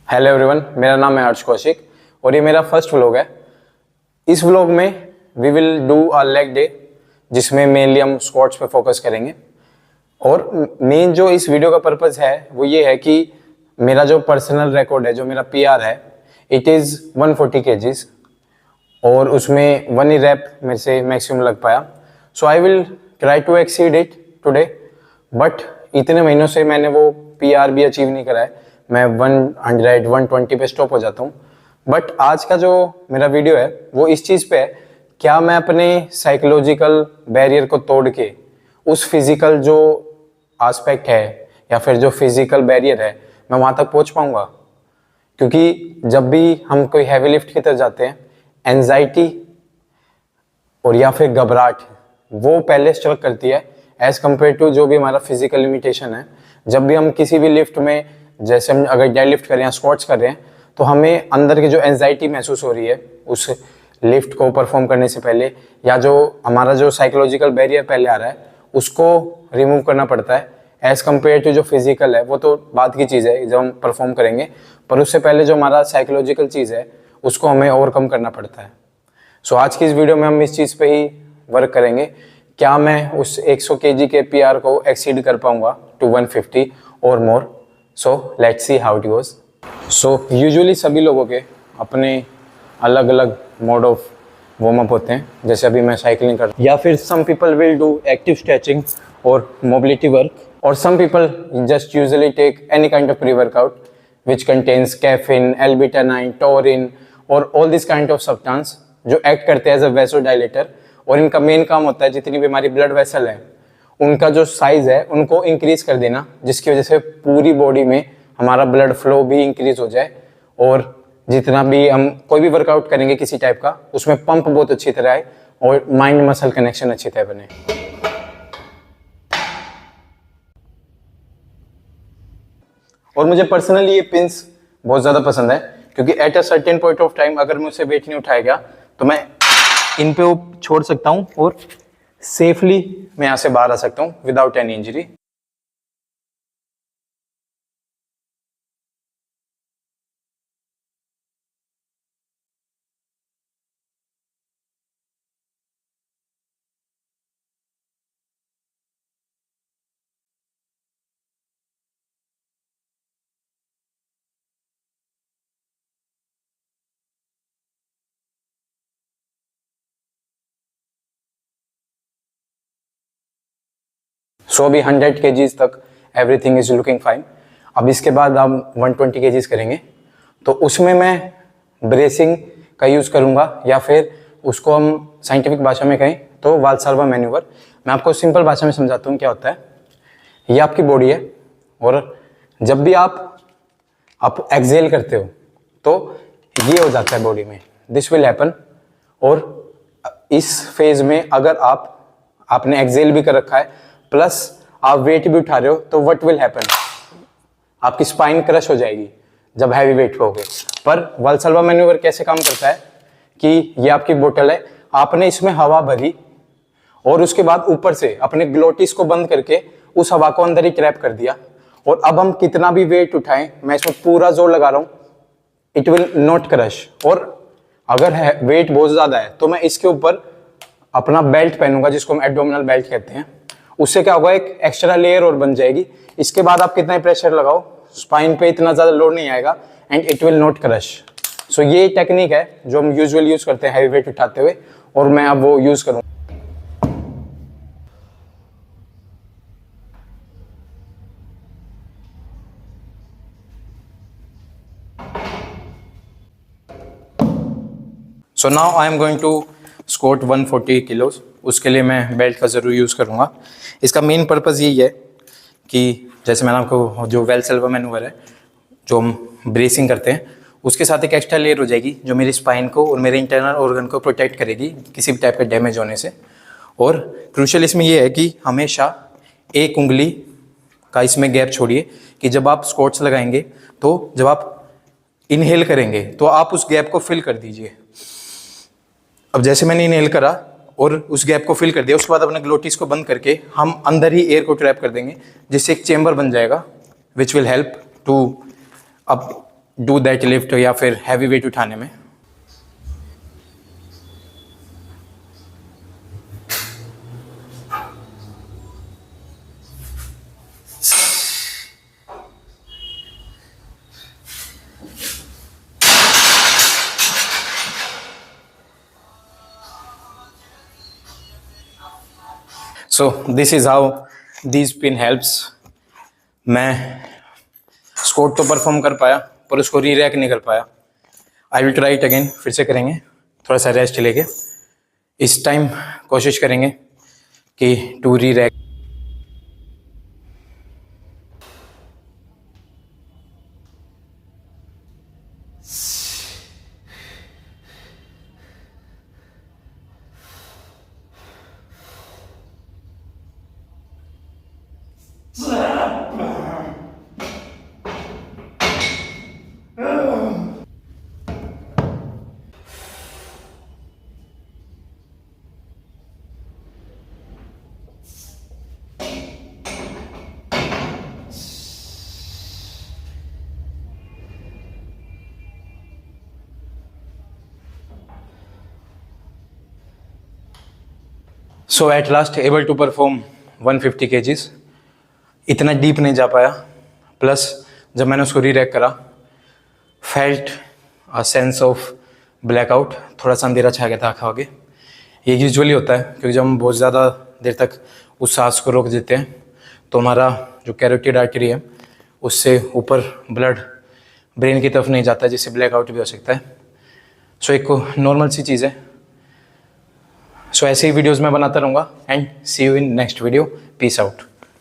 Hello everyone, मेरा नाम है हर्ष कौशिक और ये मेरा फर्स्ट व्लॉग है। इस व्लॉग में we will do a leg day जिसमें मेनली हम स्क्वाट्स पे फोकस करेंगे। और मेन जो इस वीडियो का पर्पस है वो ये है कि मेरा जो पर्सनल रिकॉर्ड है, जो मेरा पीआर है, इट इज़ 140 kgs और उसमें 1 ही रैप मेरे से मैक्सिमम लग पाया। So I will try to exceed it today, but इतने महीनों से मैंने वो पीआर भी अचीव नहीं करा है। मैं 100 120 पे स्टॉप हो जाता हूँ। बट आज का जो मेरा वीडियो है वो इस चीज़ पे है, क्या मैं अपने साइकोलॉजिकल बैरियर को तोड़ के उस फिज़िकल जो आस्पेक्ट है या फिर जो फिज़िकल बैरियर है मैं वहाँ तक पहुँच पाऊँगा। क्योंकि जब भी हम कोई हैवी लिफ्ट की तरफ जाते हैं, एंजाइटी और या फिर घबराहट वो पहले स्ट्रक करती है एज़ कम्पेयर टू जो भी हमारा फिजिकल लिमिटेशन है। जब भी हम किसी भी लिफ्ट में, जैसे हम अगर डेड लिफ्ट कर रहे हैं, स्क्वाट्स कर रहे हैं, तो हमें अंदर की जो एंजाइटी महसूस हो रही है उस लिफ्ट को परफॉर्म करने से पहले, या जो हमारा जो साइकोलॉजिकल बैरियर पहले आ रहा है उसको रिमूव करना पड़ता है एज़ कम्पेयर टू जो फिजिकल है। वो तो बात की चीज़ है जब हम परफॉर्म करेंगे, पर उससे पहले जो हमारा साइकोलॉजिकल चीज़ है उसको हमें ओवरकम करना पड़ता है। सो आज की इस वीडियो में हम इस चीज़ पे ही वर्क करेंगे, क्या मैं उस 100 kg के पीआर को एक्सीड कर पाऊंगा टू 150 और more. So let's see how it goes. So usually सभी लोगों के अपने अलग अलग मोड ऑफ वार्म अप होते हैं। जैसे अभी मैं साइकिलिंग कर, या फिर some people will do active stretching और मोबिलिटी वर्क, और some people just usually take any kind of pre workout which contains caffeine, L theanine, taurine और all this kind of substance जो एक्ट करते हैं एज अ वैसोडाइलेटर। और इनका main काम होता है जितनी भी हमारी ब्लड वेसल है उनका जो साइज है उनको इंक्रीज कर देना, जिसकी वजह से पूरी बॉडी में हमारा ब्लड फ्लो भी इंक्रीज हो जाए और जितना भी हम कोई भी वर्कआउट करेंगे किसी टाइप का उसमें पंप बहुत अच्छी तरह आए और माइंड मसल कनेक्शन अच्छी तरह बने। और मुझे पर्सनली ये पिंस बहुत ज़्यादा पसंद है, क्योंकि at a certain point of time अगर मुझसे वेट नहीं उठाया गया तो मैं इन पे वो छोड़ सकता हूँ और सेफली मैं यहाँ से बाहर आ सकता हूँ विदाउट एनी इंजरी। सो अभी 100 kgs तक एवरीथिंग इज लुकिंग फाइन। अब इसके बाद हम 120 kgs करेंगे, तो उसमें मैं ब्रेसिंग का यूज़ करूँगा, या फिर उसको हम साइंटिफिक भाषा में कहें तो वाल्साल्वा मैन्यूवर। मैं आपको सिंपल भाषा में समझाता हूँ क्या होता है। ये आपकी बॉडी है और जब भी आप एक्सेल करते हो तो ये हो जाता है बॉडी में, दिस विल हैपन। और इस फेज में अगर आपने एक्सेल भी कर रखा है प्लस आप वेट भी उठा रहे हो तो व्हाट विल हैपन, आपकी स्पाइन क्रश हो जाएगी जब हैवी वेट पे होगे। पर वाल्साल्वा मैन्यूवर कैसे काम करता है कि ये आपकी बोतल है, आपने इसमें हवा भरी और उसके बाद ऊपर से अपने ग्लोटिस को बंद करके उस हवा को अंदर ही ट्रैप कर दिया। और अब हम कितना भी वेट उठाएं, मैं इसमें पूरा जोर लगा रहा हूँ, इट विल नॉट क्रश। और अगर है वेट बहुत ज़्यादा है तो मैं इसके ऊपर अपना बेल्ट पहनूंगा जिसको हम एब्डोमिनल बेल्ट कहते हैं। उससे क्या होगा, एक एक्स्ट्रा लेयर और बन जाएगी। इसके बाद आप कितना प्रेशर लगाओ, स्पाइन पे इतना ज़्यादा लोड नहीं आएगा and it will not crush. So ये टेक्निक है जो हम यूजुअली यूज़ करते हैं हैवी वेट उठाते हुए, और मैं अब वो यूज़ करूँ। So now I am going to squat 140 kilos. उसके लिए मैं बेल्ट का ज़रूर यूज़ करूँगा। इसका मेन पर्पज़ यही है कि जैसे मैंने आपको जो वाल्साल्वा मैन्यूवर है जो हम ब्रेसिंग करते हैं, उसके साथ एक एक्स्ट्रा लेयर हो जाएगी जो मेरी स्पाइन को और मेरे इंटरनल ऑर्गन को प्रोटेक्ट करेगी किसी भी टाइप का डैमेज होने से। और क्रूशियल इसमें यह है कि हमेशा एक उंगली का इसमें गैप छोड़िए कि जब आप स्क्वाट्स लगाएंगे तो जब आप इनहेल करेंगे तो आप उस गैप को फिल कर दीजिए। अब जैसे मैंने इनहेल करा और उस गैप को फिल कर दिया, उसके बाद अपने ग्लोटिस को बंद करके हम अंदर ही एयर को ट्रैप कर देंगे, जिससे एक चेंबर बन जाएगा विच विल हेल्प टू अब डू दैट लिफ्ट या फिर हैवी वेट उठाने में। So this is how these pin helps. मैं स्क्वाट तो परफॉर्म कर पाया पर उसको री रैक नहीं कर पाया। आई विल ट्राई इट अगेन, फिर से करेंगे थोड़ा सा रेस्ट लेके। इस टाइम कोशिश करेंगे कि to re rack. So at last able to perform 150 kgs। इतना डीप नहीं जा पाया, प्लस जब मैंने उसको री रैक करा felt a sense of blackout. थोड़ा सा अंधेरा छा गया था आँखों आगे। ये यूजुअली होता है क्योंकि जब हम बहुत ज़्यादा देर तक उस सांस को रोक देते हैं तो हमारा जो कैरोटिड आर्टरी है उससे ऊपर ब्लड ब्रेन की तरफ नहीं जाता है, जिससे ब्लैकआउट भी हो सकता है। सो एक नॉर्मल सी चीज़ है। सो ऐसे ही वीडियोज़ मैं बनाता रहूँगा and see you in next video. Peace out.